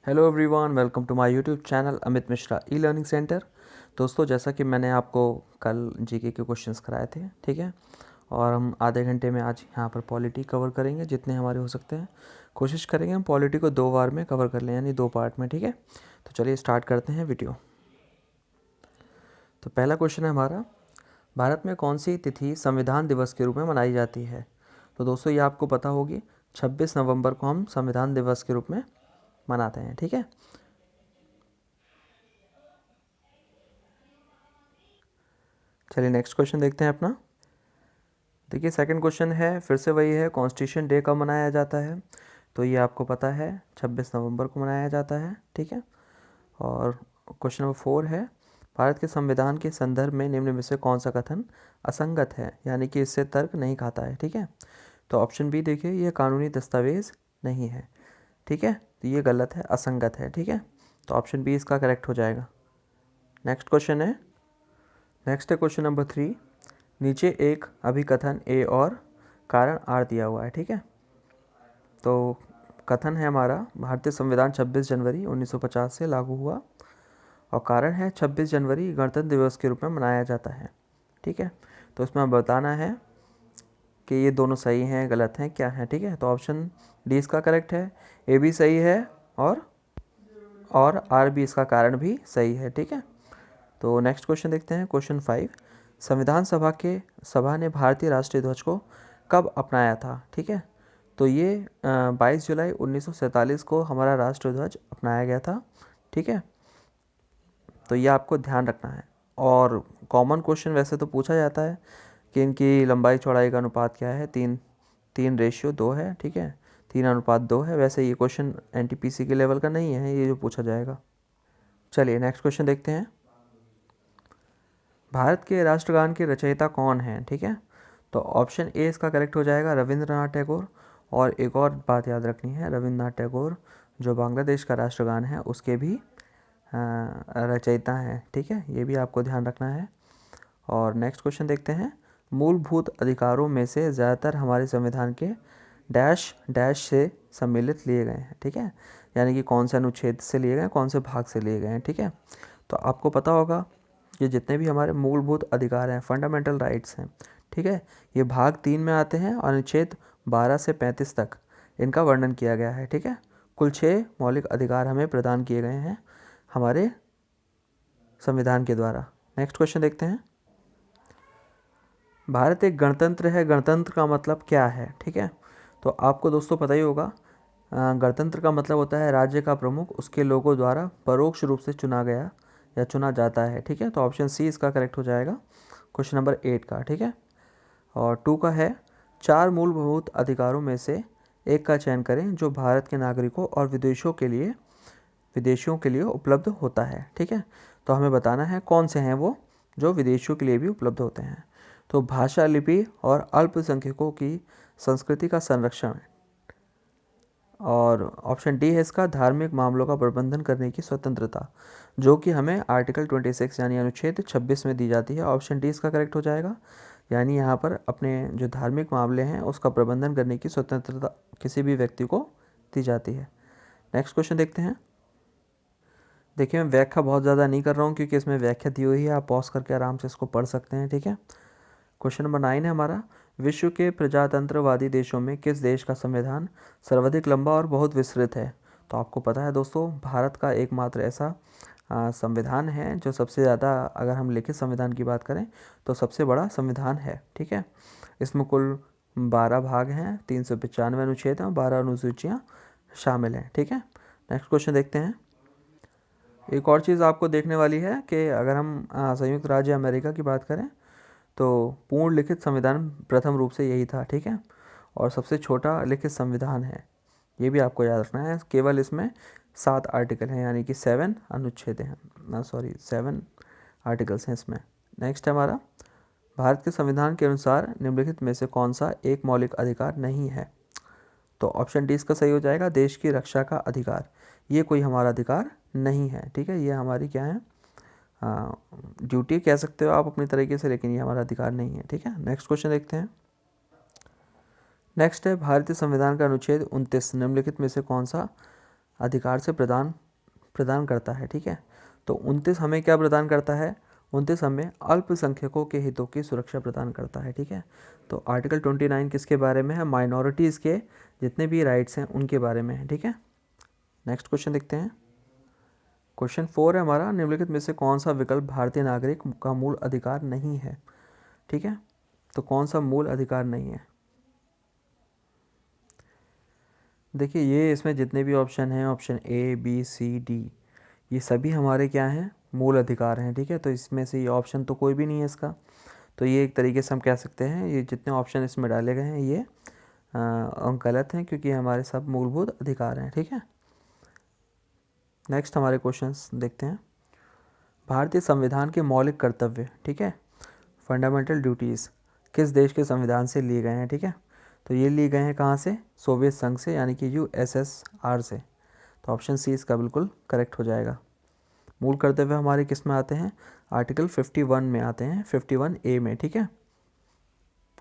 Hello everyone, welcome to my YouTube channel Amit Mishra e learning centre. दोस्तों, जैसा कि मैंने आपको कल जीके के क्वेश्चंस कराए थे, ठीक है, और हम आधे घंटे में आज यहाँ पर पॉलिटी कवर करेंगे जितने हमारे हो सकते हैं। कोशिश करेंगे हम पॉलिटी को 2 बार में कवर कर लें, यानी 2 पार्ट में, ठीक है। तो चलिए स्टार्ट करते हैं वीडियो। तो पहला क्वेश्चन है हमारा, भारत में कौन सी तिथि संविधान दिवस के रूप में मनाई जाती है? तो दोस्तों ये आपको पता होगी, 26 नवंबर को हम संविधान दिवस के रूप में मनाते हैं, ठीक है। चलिए नेक्स्ट क्वेश्चन देखते हैं अपना। देखिए सेकंड क्वेश्चन है, फिर से वही है, कॉन्स्टिट्यूशन डे कब मनाया जाता है? तो ये आपको पता है 26 नवंबर को मनाया जाता है, ठीक है। और क्वेश्चन नंबर 4 है, भारत के संविधान के संदर्भ में निम्न में से कौन सा कथन असंगत है, यानी कि इससे तर्क नहीं खाता है, ठीक है। तो ऑप्शन बी देखिए, ये कानूनी दस्तावेज नहीं है, ठीक है, तो ये गलत है, असंगत है, ठीक है। तो ऑप्शन बी इसका करेक्ट हो जाएगा। नेक्स्ट क्वेश्चन है, नेक्स्ट है क्वेश्चन नंबर 3, नीचे एक अभिकथन ए और कारण आर दिया हुआ है, ठीक है। तो कथन है हमारा, भारतीय संविधान 26 जनवरी 1950 से लागू हुआ, और कारण है 26 जनवरी गणतंत्र दिवस के रूप में मनाया जाता है, ठीक है। तो इसमें हमें बताना है कि ये दोनों सही हैं, गलत हैं, क्या है, ठीक है। तो ऑप्शन डी इसका करेक्ट है, ए भी सही है और आर भी इसका कारण भी सही है, ठीक है। तो नेक्स्ट क्वेश्चन देखते हैं, क्वेश्चन 5, संविधान सभा ने भारतीय राष्ट्रीय ध्वज को कब अपनाया था, ठीक है। तो ये 22 जुलाई 1947 को हमारा राष्ट्रीय ध्वज अपनाया गया था, ठीक है। तो ये आपको ध्यान रखना है। और कॉमन क्वेश्चन वैसे तो पूछा जाता है कि इनकी लंबाई चौड़ाई का अनुपात क्या है, 3:2 है, ठीक है, 3:2 है। वैसे ये क्वेश्चन एनटीपीसी के लेवल का नहीं है, ये जो पूछा जाएगा। चलिए नेक्स्ट क्वेश्चन देखते हैं, भारत के राष्ट्रगान के रचयिता कौन हैं, ठीक है। तो ऑप्शन ए इसका करेक्ट हो जाएगा, रविंद्रनाथ टैगोर। और एक और बात याद रखनी है, रविंद्रनाथ टैगोर जो बांग्लादेश का राष्ट्रगान है उसके भी रचयिता हैं, ठीक है, ये भी आपको ध्यान रखना है। और नेक्स्ट क्वेश्चन देखते हैं, मूलभूत अधिकारों में से ज़्यादातर हमारे संविधान के डैश डैश से सम्मिलित लिए गए हैं, ठीक है, यानी कि कौन से अनुच्छेद से लिए गए, कौन से भाग से लिए गए हैं, ठीक है। तो आपको पता होगा ये जितने भी हमारे मूलभूत अधिकार हैं, फंडामेंटल राइट्स हैं, ठीक है, ये भाग 3 में आते हैं और अनुच्छेद 12 से 35 तक इनका वर्णन किया गया है, ठीक है। कुल 6 मौलिक अधिकार हमें प्रदान किए गए हैं हमारे संविधान के द्वारा। नेक्स्ट क्वेश्चन देखते हैं, भारत एक गणतंत्र है, गणतंत्र का मतलब क्या है, ठीक है। तो आपको दोस्तों पता ही होगा, गणतंत्र का मतलब होता है राज्य का प्रमुख उसके लोगों द्वारा परोक्ष रूप से चुना गया या चुना जाता है, ठीक है। तो ऑप्शन सी इसका करेक्ट हो जाएगा, क्वेश्चन नंबर 8 का, ठीक है। और 2 का है, 4 मूलभूत अधिकारों में से एक का चयन करें जो भारत के नागरिकों और विदेशियों के लिए उपलब्ध होता है, ठीक है। तो हमें बताना है कौन से हैं वो जो विदेशियों के लिए भी उपलब्ध होते हैं। तो भाषा, लिपि और अल्पसंख्यकों की संस्कृति का संरक्षण, और ऑप्शन डी है इसका, धार्मिक मामलों का प्रबंधन करने की स्वतंत्रता, जो कि हमें आर्टिकल 26 यानी अनुच्छेद 26 में दी जाती है। ऑप्शन डी इसका करेक्ट हो जाएगा, यानी यहाँ पर अपने जो धार्मिक मामले हैं उसका प्रबंधन करने की स्वतंत्रता किसी भी व्यक्ति को दी जाती है। नेक्स्ट क्वेश्चन देखते हैं। देखिए मैं व्याख्या बहुत ज़्यादा नहीं कर रहा हूँ क्योंकि इसमें व्याख्या दी हुई है, आप पॉज करके आराम से इसको पढ़ सकते हैं, ठीक है। क्वेश्चन नंबर 9 है हमारा, विश्व के प्रजातंत्रवादी देशों में किस देश का संविधान सर्वाधिक लंबा और बहुत विस्तृत है? तो आपको पता है दोस्तों, भारत का एकमात्र ऐसा संविधान है जो सबसे ज़्यादा, अगर हम लिखित संविधान की बात करें तो सबसे बड़ा संविधान है, ठीक है। इसमें कुल 12 भाग हैं, 395 अनुच्छेद हैं और 12 अनुसूचियाँ शामिल हैं, ठीक है। नेक्स्ट क्वेश्चन देखते हैं। एक और चीज़ आपको देखने वाली है कि अगर हम संयुक्त राज्य अमेरिका की बात करें तो पूर्ण लिखित संविधान प्रथम रूप से यही था, ठीक है, और सबसे छोटा लिखित संविधान है, ये भी आपको याद रखना है। केवल इसमें 7 आर्टिकल हैं, यानी कि 7 अनुच्छेद हैं, 7 आर्टिकल्स हैं इसमें। नेक्स्ट है हमारा, भारत के संविधान के अनुसार निम्नलिखित में से कौन सा एक मौलिक अधिकार नहीं है? तो ऑप्शन डी इसका सही हो जाएगा, देश की रक्षा का अधिकार। ये कोई हमारा अधिकार नहीं है, ठीक है, ये हमारी क्या है, ड्यूटी कह सकते हो आप अपनी तरीके से, लेकिन ये हमारा अधिकार नहीं है, ठीक है। नेक्स्ट क्वेश्चन देखते हैं। नेक्स्ट है, भारतीय संविधान का अनुच्छेद 29 निम्नलिखित में से कौन सा अधिकार से प्रदान करता है, ठीक है। तो 29 हमें क्या प्रदान करता है? 29 हमें अल्पसंख्यकों के हितों की सुरक्षा प्रदान करता है, ठीक है। तो आर्टिकल 29 किसके बारे में है? माइनॉरिटीज़ के जितने भी राइट्स हैं उनके बारे में है, ठीक है। नेक्स्ट क्वेश्चन देखते हैं। क्वेश्चन 4 है हमारा, निम्नलिखित में से कौन सा विकल्प भारतीय नागरिक का मूल अधिकार नहीं है, ठीक है। तो कौन सा मूल अधिकार नहीं है? देखिए ये इसमें जितने भी ऑप्शन हैं, option A B C D, ये सभी हमारे क्या हैं? मूल अधिकार हैं, ठीक है। तो इसमें से ये ऑप्शन तो कोई भी नहीं है इसका। तो ये एक तरीके से हम कह सकते हैं ये जितने ऑप्शन इसमें डाले गए हैं ये गलत हैं, क्योंकि हमारे सब मूलभूत अधिकार हैं, ठीक है। नेक्स्ट हमारे क्वेश्चंस देखते हैं। भारतीय संविधान के मौलिक कर्तव्य, ठीक है, फंडामेंटल ड्यूटीज़ किस देश के संविधान से लिए गए हैं, ठीक है। तो ये लिए गए हैं कहाँ से? सोवियत संघ से, यानी कि USSR से। तो ऑप्शन सी इसका बिल्कुल करेक्ट हो जाएगा। मूल कर्तव्य हमारे किस में आते हैं? आर्टिकल 51 में आते हैं, 51A में, ठीक है।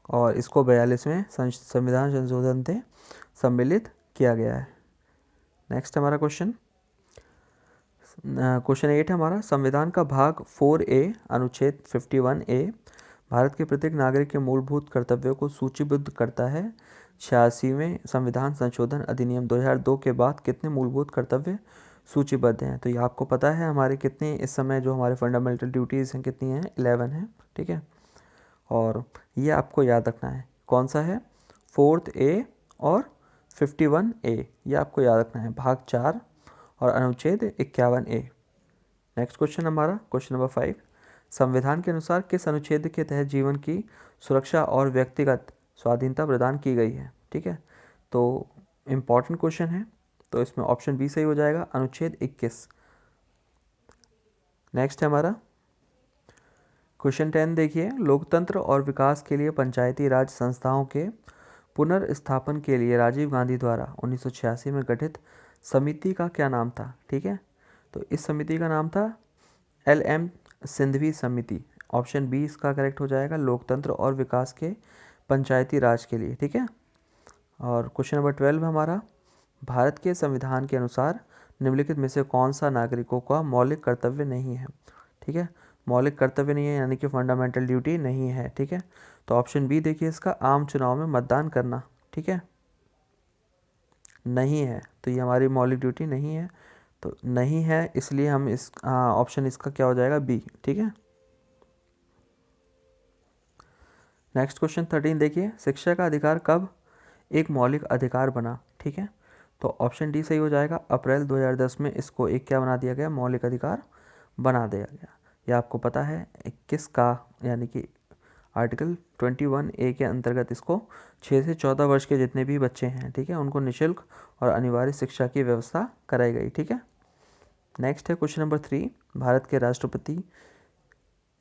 और इसको 42वें संविधान संशोधन से सम्मिलित किया गया है। नेक्स्ट हमारा क्वेश्चन 8 है हमारा, संविधान का भाग 4A अनुच्छेद 51A भारत के प्रत्येक नागरिक के मूलभूत कर्तव्यों को सूचीबद्ध करता है। 86वें संविधान संशोधन अधिनियम 2002 के बाद कितने मूलभूत कर्तव्य सूचीबद्ध हैं? तो ये आपको पता है हमारे कितने इस समय जो हमारे फंडामेंटल ड्यूटीज़ हैं कितनी हैं? 11 हैं, ठीक है। और ये आपको याद रखना है, कौन सा है? 4A और 51A, ये आपको याद रखना है, भाग 4 और अनुच्छेद 51A। नेक्स्ट क्वेश्चन हमारा क्वेश्चन नंबर 5, संविधान के अनुसार किस अनुच्छेद के तहत जीवन की सुरक्षा और व्यक्तिगत स्वाधीनता प्रदान की गई है, ठीक है। तो इम्पॉर्टेंट क्वेश्चन है, तो इसमें ऑप्शन बी सही हो जाएगा, अनुच्छेद 21। नेक्स्ट है हमारा क्वेश्चन 10 देखिए, लोकतंत्र और विकास के लिए पंचायती राज संस्थाओं के पुनर्स्थापन के लिए राजीव गांधी द्वारा 1986 में गठित समिति का क्या नाम था, ठीक है। तो इस समिति का नाम था LM सिंघवी समिति। ऑप्शन बी इसका करेक्ट हो जाएगा, लोकतंत्र और विकास के पंचायती राज के लिए, ठीक है। और क्वेश्चन नंबर 12 हमारा, भारत के संविधान के अनुसार निम्नलिखित में से कौन सा नागरिकों का मौलिक कर्तव्य नहीं है, ठीक है। मौलिक कर्तव्य नहीं है यानी कि फंडामेंटल ड्यूटी नहीं है, ठीक है। तो ऑप्शन बी देखिए इसका, आम चुनाव में मतदान करना, ठीक है, नहीं है। तो ये हमारी मौलिक ड्यूटी नहीं है, तो नहीं है, इसलिए हम इस ऑप्शन इसका क्या हो जाएगा? बी, ठीक है। नेक्स्ट क्वेश्चन 13 देखिए, शिक्षा का अधिकार कब एक मौलिक अधिकार बना, ठीक है। तो ऑप्शन डी सही हो जाएगा, अप्रैल 2010 में इसको एक क्या बना दिया गया? मौलिक अधिकार बना दिया गया। ये आपको पता है 21 का, यानी कि आर्टिकल 21A के अंतर्गत इसको 6 से 14 वर्ष के जितने भी बच्चे हैं, ठीक है, उनको निःशुल्क और अनिवार्य शिक्षा की व्यवस्था कराई गई, ठीक है। नेक्स्ट है क्वेश्चन नंबर 3, भारत के राष्ट्रपति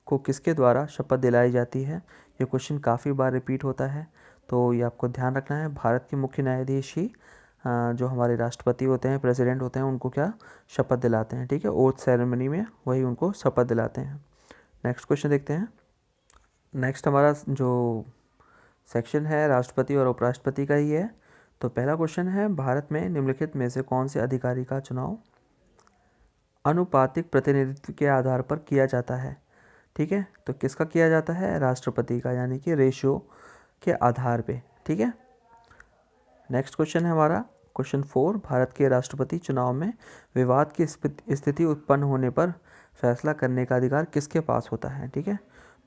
को किसके द्वारा शपथ दिलाई जाती है? ये क्वेश्चन काफ़ी बार रिपीट होता है, तो ये आपको ध्यान रखना है। भारत के मुख्य न्यायाधीश ही जो हमारे राष्ट्रपति होते हैं, प्रेसिडेंट होते हैं, उनको क्या शपथ दिलाते हैं, ठीक है। ओथ सेरेमनी में वही उनको शपथ दिलाते हैं। नेक्स्ट क्वेश्चन देखते हैं। नेक्स्ट हमारा जो सेक्शन है राष्ट्रपति और उपराष्ट्रपति का ही है। तो पहला क्वेश्चन है, भारत में निम्नलिखित में से कौन से अधिकारी का चुनाव अनुपातिक प्रतिनिधित्व के आधार पर किया जाता है, ठीक है। तो किसका किया जाता है? राष्ट्रपति का, यानी कि रेशियो के आधार पे, ठीक है। नेक्स्ट क्वेश्चन है हमारा क्वेश्चन 4, भारत के राष्ट्रपति चुनाव में विवाद की स्थिति उत्पन्न होने पर फैसला करने का अधिकार किसके पास होता है, ठीक है।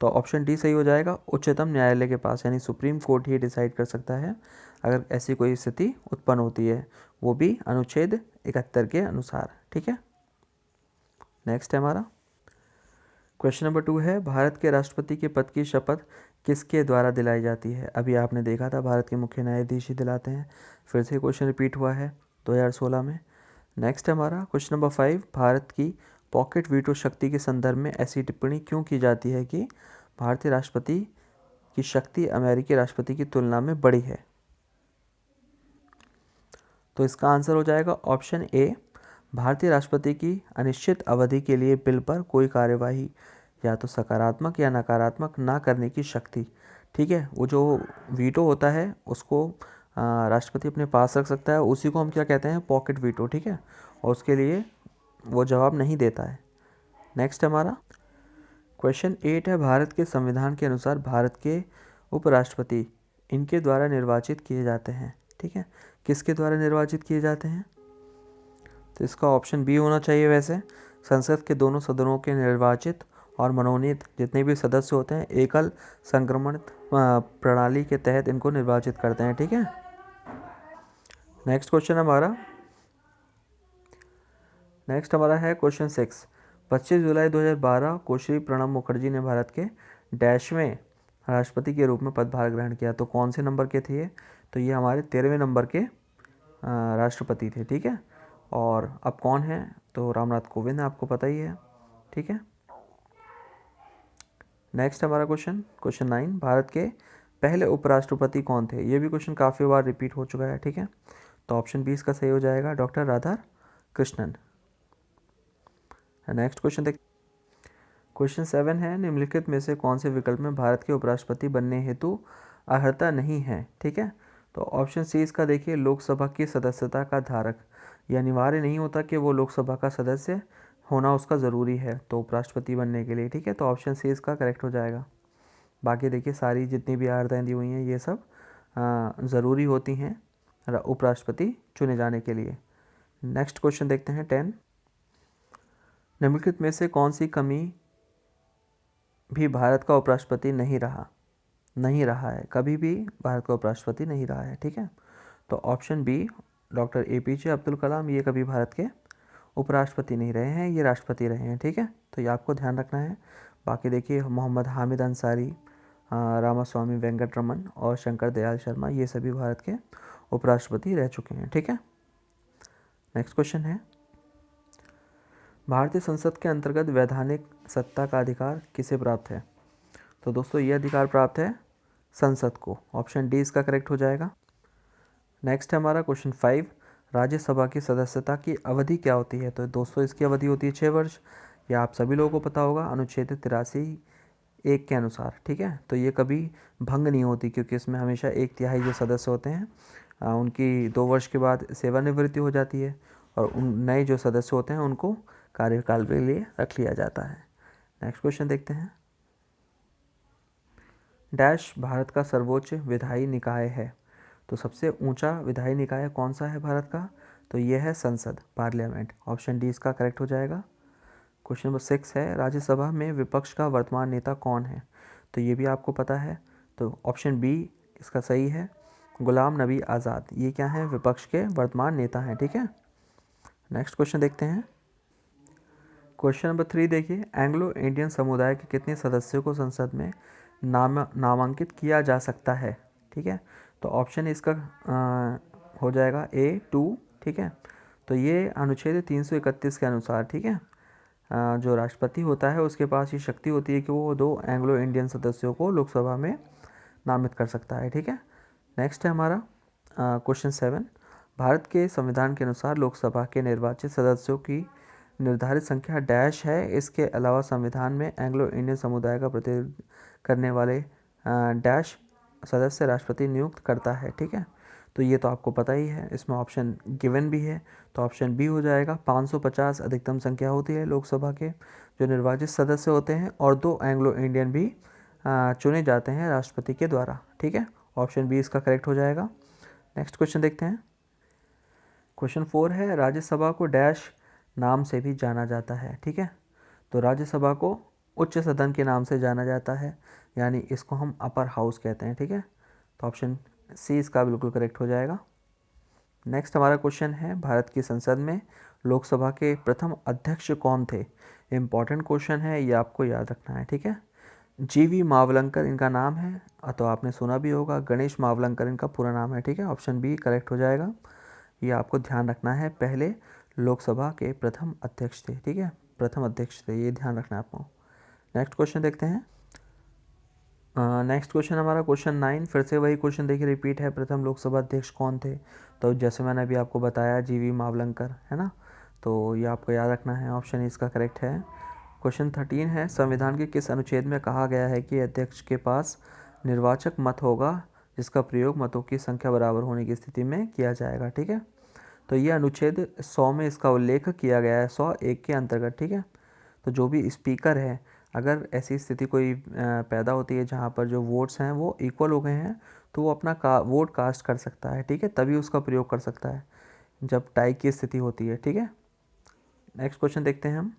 तो ऑप्शन डी सही हो जाएगा, उच्चतम न्यायालय के पास, यानी सुप्रीम कोर्ट ही डिसाइड कर सकता है अगर ऐसी कोई स्थिति उत्पन्न होती है, वो भी अनुच्छेद 71 के अनुसार, ठीक है। नेक्स्ट है हमारा क्वेश्चन नंबर 2 है, भारत के राष्ट्रपति के पद की शपथ किसके द्वारा दिलाई जाती है? अभी आपने देखा था भारत के मुख्य न्यायाधीश ही दिलाते हैं, फिर से क्वेश्चन रिपीट हुआ है 2016 में। नेक्स्ट है हमारा क्वेश्चन नंबर 5, भारत की पॉकेट वीटो शक्ति के संदर्भ में ऐसी टिप्पणी क्यों की जाती है कि भारतीय राष्ट्रपति की शक्ति अमेरिकी राष्ट्रपति की तुलना में बड़ी है? तो इसका आंसर हो जाएगा ऑप्शन ए, भारतीय राष्ट्रपति की अनिश्चित अवधि के लिए बिल पर कोई कार्यवाही या तो सकारात्मक या नकारात्मक ना करने की शक्ति, ठीक है। वो जो वीटो होता है उसको राष्ट्रपति अपने पास रख सकता है, उसी को हम क्या कहते हैं, पॉकेट वीटो, ठीक है। और उसके लिए वो जवाब नहीं देता है। नेक्स्ट हमारा क्वेश्चन 8 है, भारत के संविधान के अनुसार भारत के उपराष्ट्रपति इनके द्वारा निर्वाचित किए जाते हैं, ठीक है। किसके द्वारा निर्वाचित किए जाते हैं? तो इसका ऑप्शन बी होना चाहिए। वैसे संसद के दोनों सदनों के निर्वाचित और मनोनीत जितने भी सदस्य होते हैं एकल संक्रमण प्रणाली के तहत इनको निर्वाचित करते हैं, ठीक है। नेक्स्ट हमारा है क्वेश्चन 6। 25 जुलाई 2012 को श्री प्रणब मुखर्जी ने भारत के डैशवें राष्ट्रपति के रूप में पदभार ग्रहण किया। तो कौन से नंबर के थे? तो ये हमारे 13वें नंबर के राष्ट्रपति थे, ठीक है। और अब कौन है? तो रामनाथ कोविंद, आपको पता ही है, ठीक है। नेक्स्ट हमारा क्वेश्चन 9, भारत के पहले उपराष्ट्रपति कौन थे? ये भी क्वेश्चन काफ़ी बार रिपीट हो चुका है, ठीक है। तो ऑप्शन बी इसका सही हो जाएगा, doctor Radha Krishnan. Next question देख, क्वेश्चन 7 है, निम्नलिखित में से कौन से विकल्प में भारत के उपराष्ट्रपति बनने हेतु अर्हता नहीं है, ठीक है। तो ऑप्शन सी इसका देखिए, लोकसभा की सदस्यता का धारक, यह अनिवार्य नहीं होता कि वो लोकसभा का सदस्य होना उसका ज़रूरी है तो उपराष्ट्रपति बनने के लिए, ठीक है। तो ऑप्शन सी इसका करेक्ट हो जाएगा। बाकी देखिए सारी जितनी भी अर्हताएँ दी हुई हैं ये सब ज़रूरी होती हैं उपराष्ट्रपति चुने जाने के लिए। नेक्स्ट क्वेश्चन देखते हैं 10। निम्नलिखित में से कौन सी कमी भी भारत का उपराष्ट्रपति नहीं रहा है, कभी भी भारत का उपराष्ट्रपति नहीं रहा है, ठीक है। तो option B doctor APJ Abdul Kalam, ये कभी भारत के उपराष्ट्रपति नहीं रहे हैं, ये राष्ट्रपति रहे हैं, ठीक है। तो ये आपको ध्यान रखना है। बाकी देखिए मोहम्मद हामिद अंसारी, रामास्वामी वेंकटरमन और शंकर दयाल शर्मा, ये सभी भारत के उपराष्ट्रपति रह चुके हैं, ठीक है। नेक्स्ट क्वेश्चन है, भारतीय संसद के अंतर्गत वैधानिक सत्ता का अधिकार किसे प्राप्त है? तो दोस्तों ये अधिकार प्राप्त है संसद को। ऑप्शन डी इसका करेक्ट हो जाएगा। नेक्स्ट है हमारा क्वेश्चन 5, राज्यसभा की सदस्यता की अवधि क्या होती है? तो दोस्तों इसकी अवधि होती है 6 वर्ष। यह आप सभी लोगों को पता होगा, अनुच्छेद 83(1) के अनुसार, ठीक है। तो ये कभी भंग नहीं होती क्योंकि इसमें हमेशा 1/3 जो सदस्य होते हैं उनकी 2 वर्ष के बाद सेवानिवृत्ति हो जाती है और उन नए जो सदस्य होते हैं उनको कार्यकाल के लिए रख लिया जाता है। नेक्स्ट क्वेश्चन देखते हैं, डैश भारत का सर्वोच्च विधायी निकाय है? तो सबसे ऊंचा विधायी निकाय कौन सा है भारत का? तो यह है संसद, पार्लियामेंट। ऑप्शन डी इसका करेक्ट हो जाएगा। क्वेश्चन नंबर 6 है, राज्यसभा में विपक्ष का वर्तमान नेता कौन है? तो ये भी आपको पता है। तो ऑप्शन बी इसका सही है, गुलाम नबी आज़ाद। ये क्या है? विपक्ष के वर्तमान नेता हैं, ठीक है। नेक्स्ट क्वेश्चन देखते हैं, क्वेश्चन नंबर 3 देखिए, एंग्लो इंडियन समुदाय के कितने सदस्यों को संसद में नामांकित किया जा सकता है, ठीक है। तो ऑप्शन इसका हो जाएगा A2, ठीक है। तो ये अनुच्छेद 331 के अनुसार, ठीक है, जो राष्ट्रपति होता है उसके पास ये शक्ति होती है कि वो 2 एंग्लो इंडियन सदस्यों को लोकसभा में नामित कर सकता है, ठीक है। नेक्स्ट है हमारा क्वेश्चन 7, भारत के संविधान के अनुसार लोकसभा के निर्वाचित सदस्यों की निर्धारित संख्या डैश है। इसके अलावा संविधान में एंग्लो इंडियन समुदाय का प्रतिनिधित्व करने वाले डैश सदस्य राष्ट्रपति नियुक्त करता है, ठीक है। तो ये तो आपको पता ही है, इसमें ऑप्शन गिवन भी है। तो ऑप्शन बी हो जाएगा, 550 अधिकतम संख्या होती है लोकसभा के जो निर्वाचित सदस्य होते हैं और 2 एंग्लो इंडियन भी चुने जाते हैं राष्ट्रपति के द्वारा, ठीक है। ऑप्शन बी इसका करेक्ट हो जाएगा। नेक्स्ट क्वेश्चन देखते हैं, क्वेश्चन 4 है, राज्यसभा को डैश नाम से भी जाना जाता है, ठीक है। तो राज्यसभा को उच्च सदन के नाम से जाना जाता है, यानी इसको हम अपर हाउस कहते हैं, ठीक है। तो ऑप्शन सी इसका बिल्कुल करेक्ट हो जाएगा। नेक्स्ट हमारा क्वेश्चन है, भारत की संसद में लोकसभा के प्रथम अध्यक्ष कौन थे? इम्पॉर्टेंट क्वेश्चन है, ये आपको याद रखना है, ठीक है। GV मावलंकर इनका नाम है, तो आपने सुना भी होगा, गणेश मावलंकर इनका पूरा नाम है, ठीक है। ऑप्शन बी करेक्ट हो जाएगा। ये आपको ध्यान रखना है, पहले लोकसभा के प्रथम अध्यक्ष थे, ठीक है, प्रथम अध्यक्ष थे, ये ध्यान रखना है आपको। नेक्स्ट क्वेश्चन देखते हैं, नेक्स्ट क्वेश्चन हमारा क्वेश्चन 9, फिर से वही क्वेश्चन देखिए रिपीट है, प्रथम लोकसभा अध्यक्ष कौन थे? तो जैसे मैंने अभी आपको बताया GV मावलंकर, है ना। तो ये आपको याद रखना है, ऑप्शन इसका करेक्ट है। क्वेश्चन 13 है, संविधान के किस अनुच्छेद में कहा गया है कि अध्यक्ष के पास निर्वाचक मत होगा जिसका प्रयोग मतों की संख्या बराबर होने की स्थिति में किया जाएगा। ठीक है, तो ये अनुच्छेद 100 में इसका उल्लेख किया गया है, 101 के अंतर्गत। ठीक है, तो जो भी स्पीकर है, अगर ऐसी स्थिति कोई पैदा होती है जहाँ पर जो वोट्स हैं वो इक्वल हो गए हैं, तो वो अपना वोट कास्ट कर सकता है। ठीक है, तभी उसका प्रयोग कर सकता है जब टाई की स्थिति होती है। ठीक है, नेक्स्ट क्वेश्चन देखते हैं हम।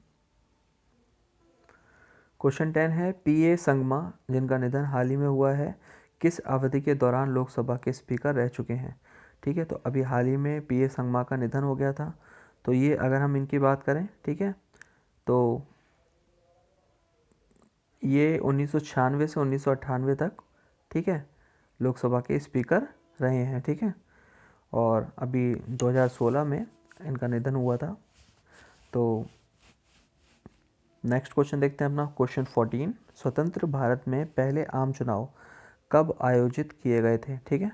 क्वेश्चन 10 है, पीए संगमा जिनका निधन हाल ही में हुआ है, किस अवधि के दौरान लोकसभा के स्पीकर रह चुके हैं। ठीक है, तो अभी हाल ही में पीए संगमा का निधन हो गया था। तो ये अगर हम इनकी बात करें, ठीक है, तो ये 1996 से 1998 तक, ठीक है, लोकसभा के स्पीकर रहे हैं। ठीक है, और अभी 2016 में इनका निधन हुआ था। तो नेक्स्ट क्वेश्चन देखते हैं अपना, क्वेश्चन 14, स्वतंत्र भारत में पहले आम चुनाव कब आयोजित किए गए थे। ठीक है,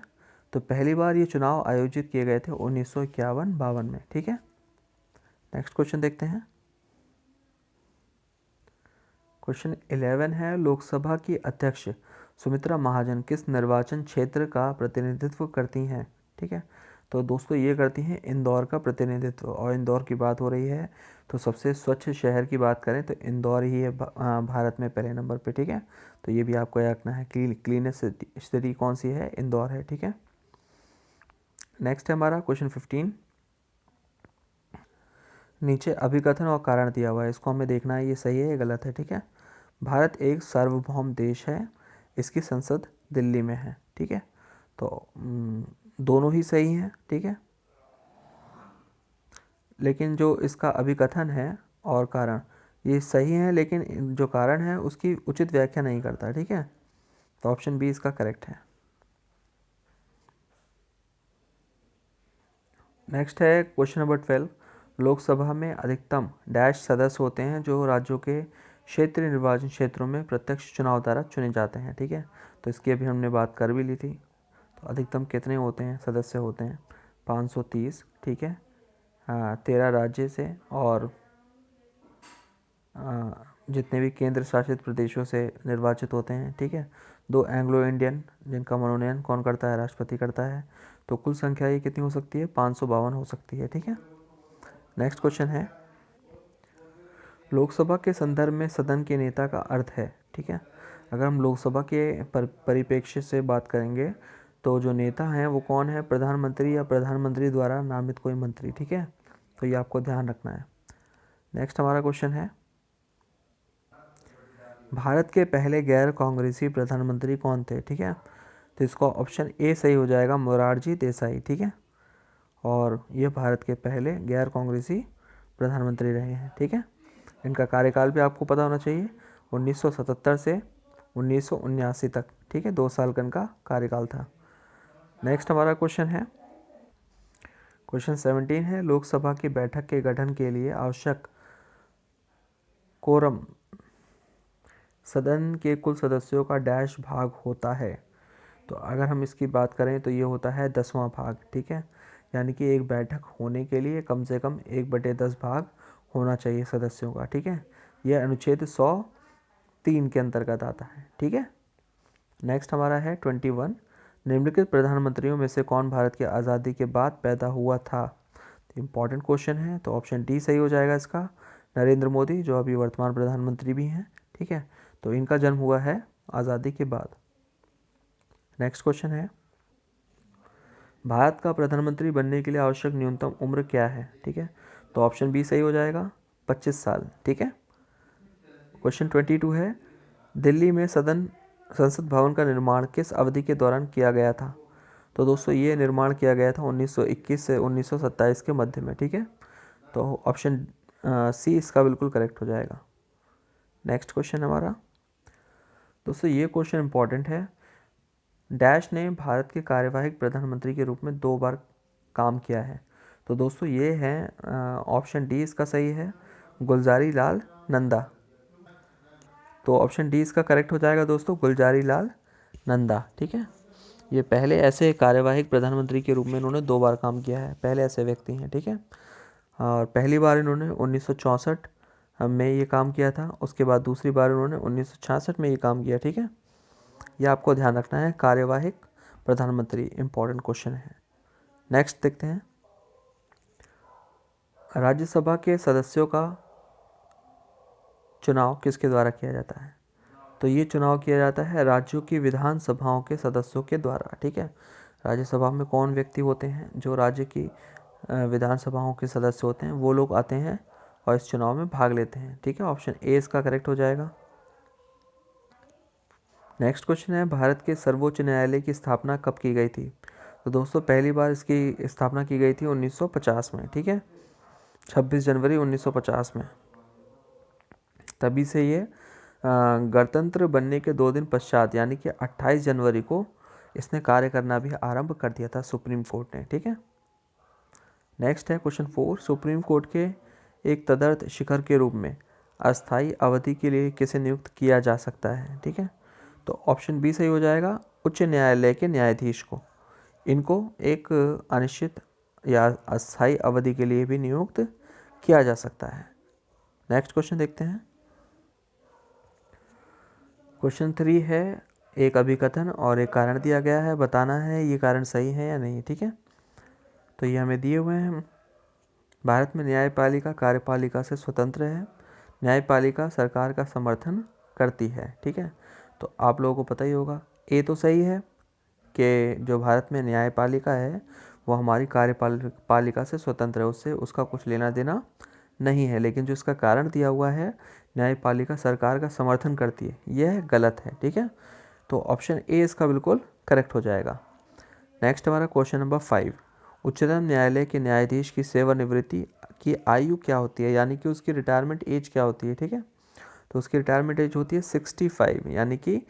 तो पहली बार ये चुनाव आयोजित किए गए थे 1951-52 में। ठीक है, नेक्स्ट क्वेश्चन देखते हैं। क्वेश्चन 11 है, लोकसभा की अध्यक्ष सुमित्रा महाजन किस निर्वाचन क्षेत्र का प्रतिनिधित्व करती हैं। ठीक है, तो दोस्तों ये करती हैं इंदौर का प्रतिनिधित्व, और इंदौर की बात हो रही है तो सबसे स्वच्छ शहर की बात करें तो इंदौर ही है भारत में पहले नंबर पे। ठीक है, तो ये भी आपको याद रखना है, क्लीनेस्ट सिटी कौन सी है, इंदौर है। ठीक है, नेक्स्ट है हमारा क्वेश्चन 15। नीचे अभिकथन और कारण दिया हुआ है, इसको हमें देखना है ये सही है या गलत है। ठीक है, भारत एक सार्वभौम देश है, इसकी संसद दिल्ली में है। ठीक है, तो दोनों ही सही हैं। ठीक है, लेकिन जो इसका अभिकथन है और कारण ये सही है, लेकिन जो कारण है उसकी उचित व्याख्या नहीं करता। ठीक है, तो ऑप्शन बी इसका करेक्ट है। नेक्स्ट है क्वेश्चन नंबर 12, लोकसभा में अधिकतम डैश सदस्य होते हैं जो राज्यों के क्षेत्रीय निर्वाचन क्षेत्रों में प्रत्यक्ष चुनाव द्वारा चुने जाते हैं। ठीक है, तो इसकी अभी हमने बात कर भी ली थी। तो अधिकतम कितने होते हैं, सदस्य होते हैं 530। ठीक है, 13 राज्य से और जितने भी केंद्र शासित प्रदेशों से निर्वाचित होते हैं। ठीक है, 2 एंग्लो इंडियन जिनका मनोनयन कौन करता है, राष्ट्रपति करता है। तो कुल संख्या ये कितनी हो सकती है, 552 हो सकती है। ठीक है, नेक्स्ट क्वेश्चन है, लोकसभा के संदर्भ में सदन के नेता का अर्थ है। ठीक है, अगर हम लोकसभा के परिप्रेक्ष्य से बात करेंगे तो जो नेता हैं वो कौन है, प्रधानमंत्री या प्रधानमंत्री द्वारा नामित कोई मंत्री। ठीक है, तो ये आपको ध्यान रखना है। नेक्स्ट हमारा क्वेश्चन है, भारत के पहले गैर कांग्रेसी प्रधानमंत्री कौन थे। ठीक है, तो इसका ऑप्शन ए सही हो जाएगा, मोरारजी देसाई। ठीक है, और ये भारत के पहले गैर कांग्रेसी प्रधानमंत्री रहे हैं। ठीक है, इनका कार्यकाल भी आपको पता होना चाहिए, 1977 से 1979 तक। ठीक है, 2 साल का इनका कार्यकाल था। नेक्स्ट हमारा क्वेश्चन है, क्वेश्चन 17 है, लोकसभा की बैठक के गठन के लिए आवश्यक कोरम सदन के कुल सदस्यों का डैश भाग होता है। तो अगर हम इसकी बात करें तो ये होता है 10वां भाग। ठीक है, यानी कि एक बैठक होने के लिए कम से कम 1/10 भाग होना चाहिए सदस्यों का। ठीक है, यह अनुच्छेद 103 के अंतर्गत आता है। ठीक है, नेक्स्ट हमारा है 21, निम्नलिखित प्रधानमंत्रियों में से कौन भारत की आज़ादी के बाद पैदा हुआ था। इम्पॉर्टेंट क्वेश्चन है, तो ऑप्शन डी सही हो जाएगा इसका, नरेंद्र मोदी जो अभी वर्तमान प्रधानमंत्री भी हैं। ठीक है, तो इनका जन्म हुआ है आज़ादी के बाद। नेक्स्ट क्वेश्चन है, भारत का प्रधानमंत्री बनने के लिए आवश्यक न्यूनतम उम्र क्या है। ठीक है, तो ऑप्शन बी सही हो जाएगा, 25 साल। ठीक है, क्वेश्चन 22 है, दिल्ली में संसद भवन का निर्माण किस अवधि के दौरान किया गया था। तो दोस्तों ये निर्माण किया गया था 1921 से 1927 के मध्य में। ठीक है, तो ऑप्शन सी इसका बिल्कुल करेक्ट हो जाएगा। नेक्स्ट क्वेश्चन हमारा, दोस्तों ये क्वेश्चन इंपॉर्टेंट है, डैश ने भारत के कार्यवाहक प्रधानमंत्री के रूप में 2 बार काम किया है। तो दोस्तों ये है ऑप्शन डी इसका सही है, गुलजारी लाल नंदा। तो ऑप्शन डी इसका करेक्ट हो जाएगा दोस्तों, गुलजारी लाल नंदा। ठीक है, ये पहले ऐसे कार्यवाहक प्रधानमंत्री के रूप में इन्होंने 2 बार काम किया है, पहले ऐसे व्यक्ति हैं। ठीक है, और पहली बार इन्होंने 1964 में ये काम किया था, उसके बाद दूसरी बार इन्होंने 1966 में ये काम किया। ठीक है, ये आपको ध्यान रखना है, कार्यवाहक प्रधानमंत्री। इंपॉर्टेंट क्वेश्चन है। नेक्स्ट देखते हैं, राज्यसभा के सदस्यों का चुनाव किसके द्वारा किया जाता है? तो ये चुनाव किया जाता है राज्यों की विधानसभाओं के सदस्यों के द्वारा। ठीक है, राज्यसभा में कौन व्यक्ति होते हैं? जो राज्य की विधानसभाओं के सदस्य होते हैं वो लोग आते हैं और इस चुनाव में भाग लेते हैं। ठीक है, ऑप्शन ए इसका करेक्ट हो जाएगा। नेक्स्ट क्वेश्चन है, भारत के सर्वोच्च न्यायालय की स्थापना कब की गई थी? तो दोस्तों पहली बार इसकी स्थापना की गई थी 1950 में। ठीक है, 26 जनवरी 1950 में। तभी से ये गणतंत्र बनने के 2 दिन पश्चात यानी कि 28 जनवरी को इसने कार्य करना भी आरंभ कर दिया था सुप्रीम कोर्ट ने। ठीक है, नेक्स्ट है क्वेश्चन 4, सुप्रीम कोर्ट के एक तदर्थ शिखर के रूप में अस्थायी अवधि के लिए किसे नियुक्त किया जा सकता है? ठीक है, तो ऑप्शन बी सही हो जाएगा, उच्च न्यायालय के न्यायाधीश को। इनको एक अनिश्चित या अस्थायी अवधि के लिए भी नियुक्त किया जा सकता है। नेक्स्ट क्वेश्चन देखते हैं, क्वेश्चन 3 है, एक अभिकथन और एक कारण दिया गया है, बताना है ये कारण सही है या नहीं। ठीक है, तो ये हमें दिए हुए हैं, भारत में न्यायपालिका कार्यपालिका से स्वतंत्र है, न्यायपालिका सरकार का समर्थन करती है। ठीक है, तो आप लोगों को पता ही होगा, ए तो सही है कि जो भारत में न्यायपालिका है वो हमारी कार्यपालिका से स्वतंत्र है, उससे उसका कुछ लेना देना नहीं है। लेकिन जो इसका कारण दिया हुआ है, न्यायपालिका सरकार का समर्थन करती है, यह गलत है। ठीक है, तो ऑप्शन ए इसका बिल्कुल करेक्ट हो जाएगा। नेक्स्ट हमारा क्वेश्चन नंबर 5, उच्चतम न्यायालय के न्यायाधीश की सेवानिवृत्ति की आयु क्या होती है, यानी कि उसकी रिटायरमेंट एज क्या होती है? ठीक है, तो उसकी रिटायरमेंट एज होती है 65 यानी कि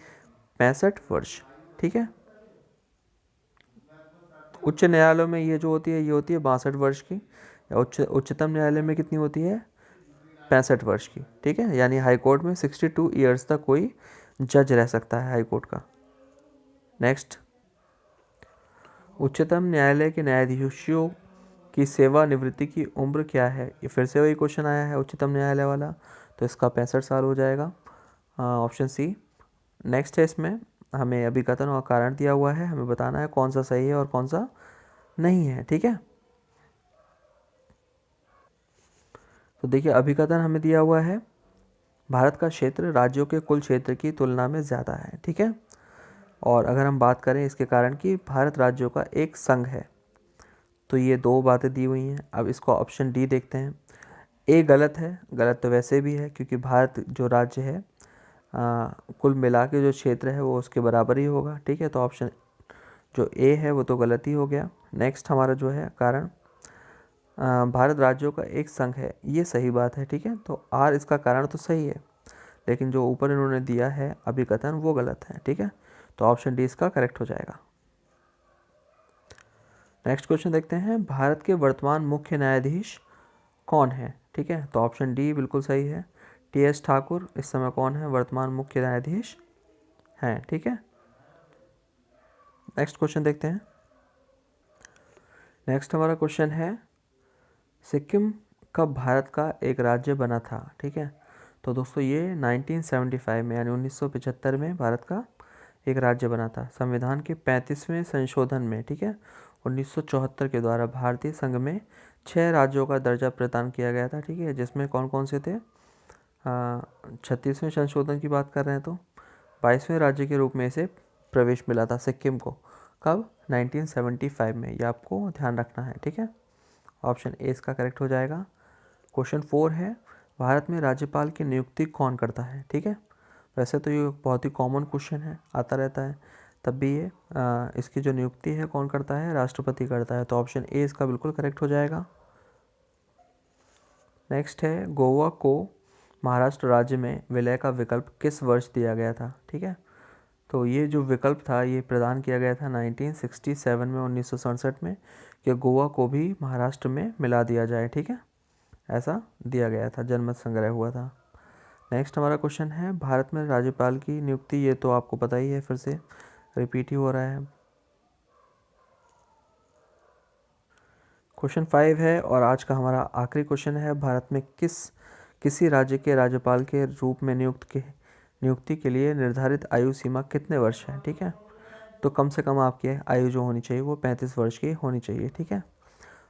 65 वर्ष। ठीक है, उच्च न्यायालयों में ये जो होती है ये होती है 62 वर्ष की, या उच्चतम न्यायालय में कितनी होती है? 65 वर्ष की। ठीक है, यानी हाई कोर्ट में 62 ईयर्स तक कोई जज रह सकता है हाई कोर्ट का। नेक्स्ट, उच्चतम न्यायालय के न्यायाधीशों की सेवानिवृत्ति की उम्र क्या है? ये फिर से वही क्वेश्चन आया है उच्चतम न्यायालय वाला, तो इसका 65 साल हो जाएगा, ऑप्शन सी। नेक्स्ट है, इसमें हमें अभिकथन और कारण दिया हुआ है, हमें बताना है कौन सा सही है और कौन सा नहीं है। ठीक है, तो देखिए अभिकथन हमें दिया हुआ है, भारत का क्षेत्र राज्यों के कुल क्षेत्र की तुलना में ज़्यादा है। ठीक है, और अगर हम बात करें इसके कारण कि भारत राज्यों का एक संघ है, तो ये 2 बातें दी हुई हैं। अब इसको ऑप्शन डी देखते हैं, ए गलत है, गलत तो वैसे भी है क्योंकि भारत जो राज्य है कुल मिला के जो क्षेत्र है वो उसके बराबर ही होगा। ठीक है, तो ऑप्शन जो ए है वो तो गलत ही हो गया। नेक्स्ट हमारा जो है कारण, भारत राज्यों का एक संघ है, ये सही बात है। ठीक है, तो आर इसका कारण तो सही है, लेकिन जो ऊपर इन्होंने दिया है अभिकथन वो गलत है। ठीक है, तो ऑप्शन डी इसका करेक्ट हो जाएगा। नेक्स्ट क्वेश्चन देखते हैं, भारत के वर्तमान मुख्य न्यायाधीश कौन है? ठीक है, तो ऑप्शन डी बिल्कुल सही है, टी.एस. ठाकुर इस समय कौन है? वर्तमान मुख्य न्यायाधीश हैं। ठीक है, नेक्स्ट क्वेश्चन देखते हैं। नेक्स्ट हमारा क्वेश्चन है, सिक्किम कब भारत का एक राज्य बना था? ठीक है, तो दोस्तों ये 1975 में यानी 1975 में भारत का एक राज्य बना था, संविधान के 35वें संशोधन में। ठीक है, 1974 के द्वारा भारतीय संघ में 6 राज्यों का दर्जा प्रदान किया गया था। ठीक है, जिसमें कौन कौन से थे? 36वें संशोधन की बात कर रहे हैं तो 22वें राज्य के रूप में इसे प्रवेश मिला था सिक्किम को। कब? 1975 में, ये आपको ध्यान रखना है। ठीक है, ऑप्शन ए इसका करेक्ट हो जाएगा। क्वेश्चन 4 है, भारत में राज्यपाल की नियुक्ति कौन करता है? ठीक है, वैसे तो ये बहुत ही कॉमन क्वेश्चन है, आता रहता है, तब भी ये इसकी जो नियुक्ति है कौन करता है? राष्ट्रपति करता है, तो ऑप्शन ए इसका बिल्कुल करेक्ट हो जाएगा। नेक्स्ट है, गोवा को महाराष्ट्र राज्य में विलय का विकल्प किस वर्ष दिया गया था? ठीक है, तो ये जो विकल्प था ये प्रदान किया गया था 1967 में, 1967 में, कि गोवा को भी महाराष्ट्र में मिला दिया जाए। ठीक है, ऐसा दिया गया था, जनमत संग्रह हुआ था। नेक्स्ट हमारा क्वेश्चन है, भारत में राज्यपाल की नियुक्ति, ये तो आपको पता ही है, फिर से रिपीट ही हो रहा है। क्वेश्चन 5 है और आज का हमारा आखिरी क्वेश्चन है, भारत में किसी राज्य के राज्यपाल के रूप में नियुक्ति के लिए निर्धारित आयु सीमा कितने वर्ष है? ठीक है, तो कम से कम आपकी आयु जो होनी चाहिए वो 35 वर्ष की होनी चाहिए, ठीक है।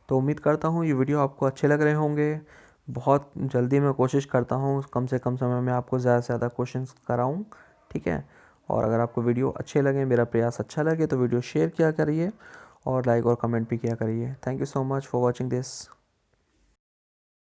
तो उम्मीद करता हूँ ये वीडियो आपको अच्छे लग रहे होंगे। बहुत जल्दी मैं कोशिश करता हूँ कम से कम समय में आपको ज़्यादा से ज़्यादा क्वेश्चंस कराऊँ, ठीक है। और अगर आपको वीडियो अच्छे लगे, मेरा प्रयास अच्छा लगे, तो वीडियो शेयर किया करिए और लाइक और कमेंट भी किया करिए। Thank you so much for watching this.